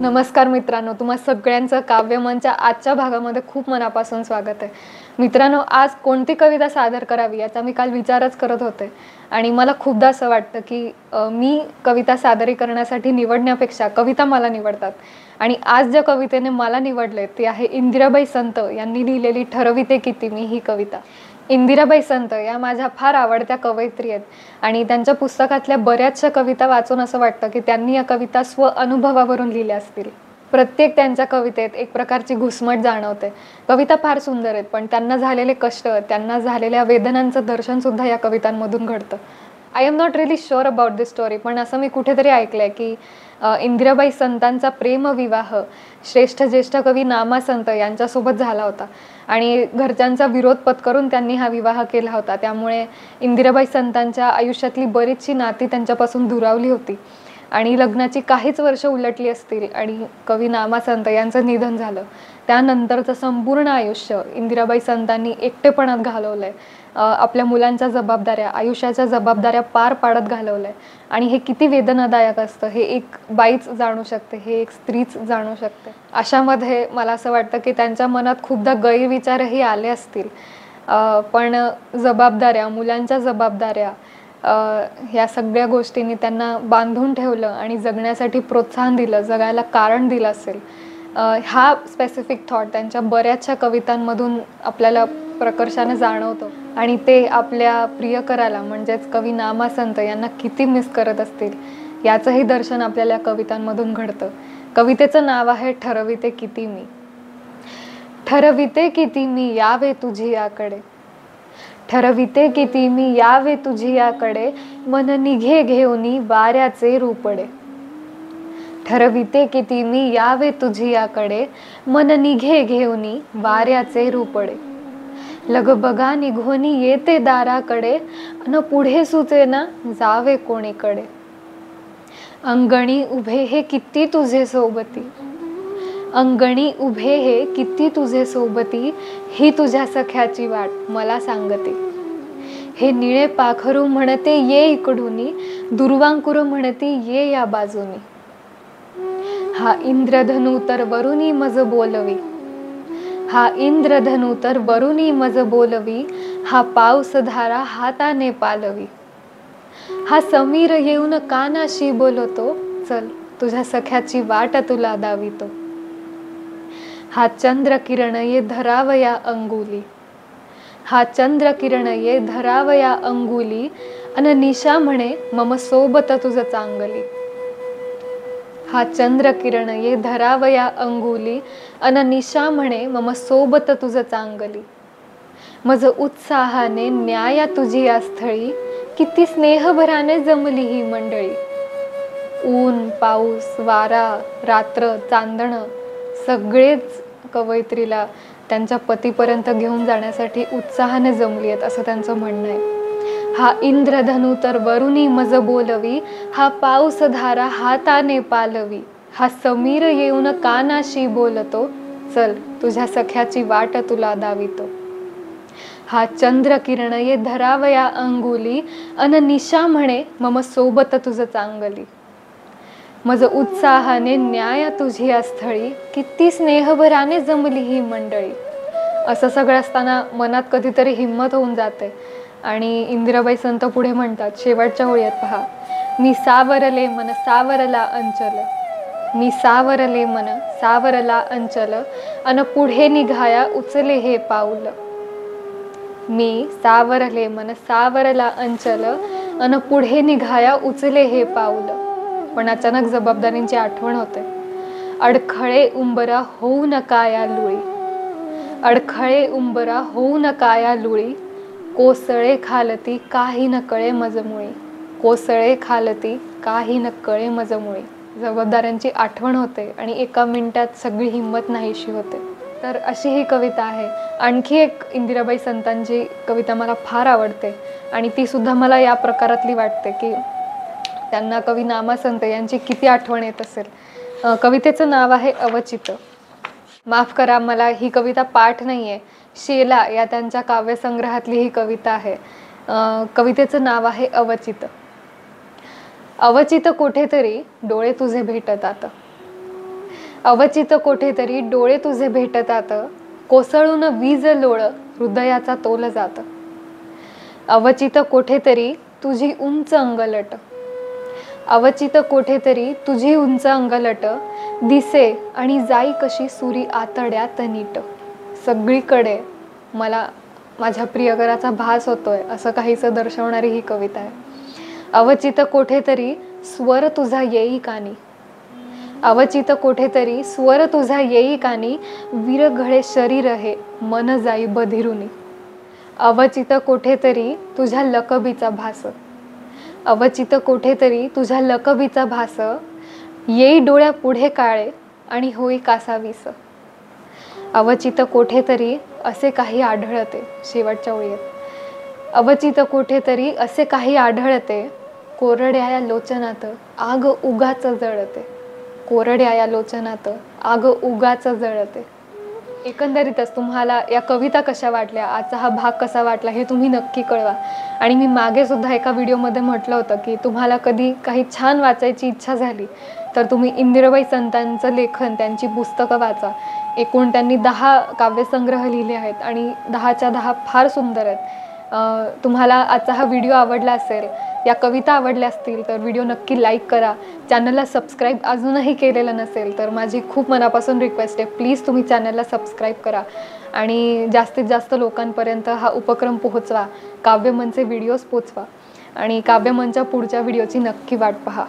नमस्कार मित्रांनो, तुम्हा सगळ्यांचं काव्यमनच्या आजच्या भागामध्ये खूप मनापासून स्वागत आहे। मित्रांनो, आज कोणती कविता सादर करावी याचा मी काल विचारच करत होते आणि मला खूपदा असं वाटतं की मी कविता सादरीकरणासाठी निवडण्यापेक्षा कविता मला निवडतात। आणि आज ज्या कवितेने मला निवडले ती आहे इंदिराबाई संत यांनी लिहिलेली ठरविते किती मी ही कविता। इंदिराबाई संत या माझ्या फार आवडत्या कवयित्री आहेत आणि त्यांच्या पुस्तकातल्या बऱ्याचशा कविता वाचून असं वाटतं की त्यांनी या कविता स्व अनुभवावरून लिहिल्या असतील। प्रत्येक त्यांच्या कवितेत एक प्रकारची घुसमट जाणवते। कविता फार सुंदर आहेत, पण त्यांना झालेले कष्ट, त्यांना झालेल्या वेदनांचं दर्शन सुद्धा या कवितांमधून घडतं। I am not really sure about this story, पण असं मी कुठेतरी ऐकलंय की इंदिराबाई संतांचा प्रेमविवाह श्रेष्ठ ज्येष्ठ कवी नामा संत यांच्यासोबत झाला होता आणि घरच्यांचा विरोध पत्करून त्यांनी हा विवाह केला होता। त्यामुळे इंदिराबाई संतांच्या आयुष्यातली बरीचशी नाती त्यांच्यापासून दुरावली होती आणि लग्नाची काहीच वर्ष उलटली असतील आणि कवी नामा संत यांचं निधन झालं। त्यानंतरचं संपूर्ण आयुष्य इंदिराबाई संतांनी एकटेपणात घालवलंय, आपल्या मुलांच्या जबाबदाऱ्या, आयुष्याच्या जबाबदाऱ्या पार पाडत घालवलंय आणि हे किती वेदनादायक असतं हे एक बाईच जाणू शकते, हे एक स्त्रीच जाणू शकते। अशामध्ये मला असं वाटतं की त्यांच्या मनात खूपदा गैरविचारही आले असतील, पण जबाबदाऱ्या, मुलांच्या जबाबदाऱ्या, ह्या सगळ्या गोष्टींनी त्यांना बांधून ठेवलं आणि जगण्यासाठी प्रोत्साहन दिलं, जगायला कारण दिलं असेल। हा स्पेसिफिक थॉट त्यांच्या बऱ्याचशा कवितांमधून आपल्याला प्रकर्षाने जाणवतो आणि ते आपल्या प्रियकराला म्हणजेच कवी नामा संत यांना किती मिस करत असतील याचंही दर्शन आपल्याला कवितांमधून घडतं। कवितेचं नाव आहे ठरविते किती मी। ठरविते किती मी यावे तुझी याकडे, ठरविते किती मी यावे तुझी याकडे, मन निघे घेऊनी वाऱ्याचे रूपडे। ठरविते किती मी यावे तुझी याकडे, मन निघे घेऊनी वाऱ्याचे रूपडे। लगबगा निघोनी येते दाराकडे, अन पुढे सुचेना जावे कोणीकडे। अंगणी उभे हे किती तुझे सोबती, अंगणी उभे हे किती तुझे सोबती, ही तुझ्या सख्याची वाट मला सांगते। हे निळे पाखरू म्हणते ये इकडूनी, दुर्वांकुर म्हणती ये या बाजूनी। हा इंद्रधनू तर वरुणी मज बोलवी, हा इंद्रधनू तर वरुणी मज बोलवी, हा पाऊस धारा हाताने पालवी। हा समीर येऊन कानाशी बोलतो, चल तुझ्या सख्याची वाट तुला दावितो। हा चंद्र किरण ये धरावया अंगुली, हा चंद्र किरण ये धरावया अंगुली, अन निशा म्हणे मम सोबत तुझ चांगली। हा चंद्र किरण ये धरावया अंगुली, अन निशा म्हणे मम सोबत तुझ चांगली। मज उत्साहाने न्याया तुझी या स्थळी, किती स्नेहभराने जमली ही मंडळी। ऊन पाऊस वारा रात्र चांदण सगळेच कवयित्रीला त्यांच्या पतीपर्यंत घेऊन जाण्यासाठी उत्साहाने जमली आहेत असं त्यांचं म्हणणं आहे। हा इंद्रधनू तर वरुणी मज बोलवी, हा पाऊस धारा हाताने पालवी। हा समीर येऊन कानाशी बोलतो, चल तुझ्या सख्याची वाट तुला दावितो। हा चंद्र किरण ये धरावया अंगुली, अन निशा म्हणे मम सोबत तुझ चांगली। मज उत्साहाने न्याया तुझी या स्थळी, किती स्नेहभराने जमली ही मंडळी। असं सगळं असताना मनात कधीतरी हिंमत होऊन जाते आणि इंदिराबाई संत पुढे म्हणतात शेवटच्या ओळीत पहा, मी सावरले मन सावरला अंचल, मी सावरले मन सावरला अंचल, अन पुढे निघाया उचले हे पाऊल। मी सावरले मन सावरला अंचल, अन पुढे निघाया उचले हे पाऊल। पण अचानक जबाबदारींची आठवण होते। अडखळे उंबरा होऊ नका या लुळी, अडखळे उंबरा होऊ नका या लुळी, कोसळे खालती काही न कळे मजमुळी, कोसळे खालती काही न कळे मजमुळी। जबाबदाऱ्यांची आठवण होते आणि एका मिनिटात सगळी हिंमत नाहीशी होते। तर अशी ही कविता आहे। आणखी एक इंदिराबाई संतांची कविता मला फार आवडते आणि ती सुद्धा मला या प्रकारातली वाटते की त्यांना कवी नामा संत यांची किती आठवण येत असेल। कवितेचं नाव आहे अवचित। माफ करा, मला ही कविता पाठ नाहीये, शेला या त्यांच्या काव्यसंग्रहातली ही कविता आहे। कवितेचं नाव आहे अवचित। अवचित कुठेतरी डोळे तुझे भेटतात, अवचित कोठेतरी डोळे तुझे भेटतात, कोसळून वीज लोळ हृदयाचा तोल जात. अवचित कोठेतरी तुझी उंच अंगलट, अवचित कोठेतरी तुझी उंच अंगलट, दिसे आणि जाई कशी सुरी आतड्यात नीट. सगळीकडे मला माझ्या प्रियकराचा भास होतोय असं काहीसं दर्शवणारी ही कविता आहे. अवचित कोठेतरी स्वर तुझा येई कानी, अवचित कोठेतरी स्वर तुझा येई कानी, विरघळे शरीर हे मन जाई बधिरुनी. अवचित कोठेतरी तुझ्या लकबीचा भास, अवचित कोठेतरी तुझ्या लकबीचा भास, येई डोळ्या पुढे काळे आणि होई कासावीस. अवचित कोठेतरी असे काही आढळते, शेवटच्या ओळीत, अवचित कोठेतरी असे काही आढळते, कोरड्या या लोचनात आग उगाच जळते, कोरड्या या लोचनात आग उगाच जळते. एकंदरीतच तुम्हाला या कविता कशा वाटल्या, आजचा हा भाग कसा वाटला हे तुम्ही नक्की कळवा. आणि मी मागे सुद्धा एका व्हिडिओमध्ये म्हटलं होतं की तुम्हाला कधी काही छान वाचायची इच्छा झाली तर तुम्ही इंदिराबाई संतांचं लेखन, त्यांची पुस्तकं वाचा. एकूण त्यांनी 10 काव्यसंग्रह लिहिले आहेत आणि 10च्या 10 फार सुंदर आहेत. तुम्हाला आजचा हा व्हिडिओ आवडला असेल, या कविता आवडल्या असतील तर व्हिडिओ नक्की लाईक करा. चॅनलला सबस्क्राईब अजूनही केलेलं नसेल तर माझी खूप मनापासून रिक्वेस्ट आहे, प्लीज तुम्ही चॅनलला सबस्क्राईब करा आणि जास्तीत जास्त लोकांपर्यंत हा उपक्रम पोहोचवा. काव्यमनचे व्हिडिओज पोचवा आणि काव्यमनच्या पुढच्या व्हिडिओची नक्की वाट पहा.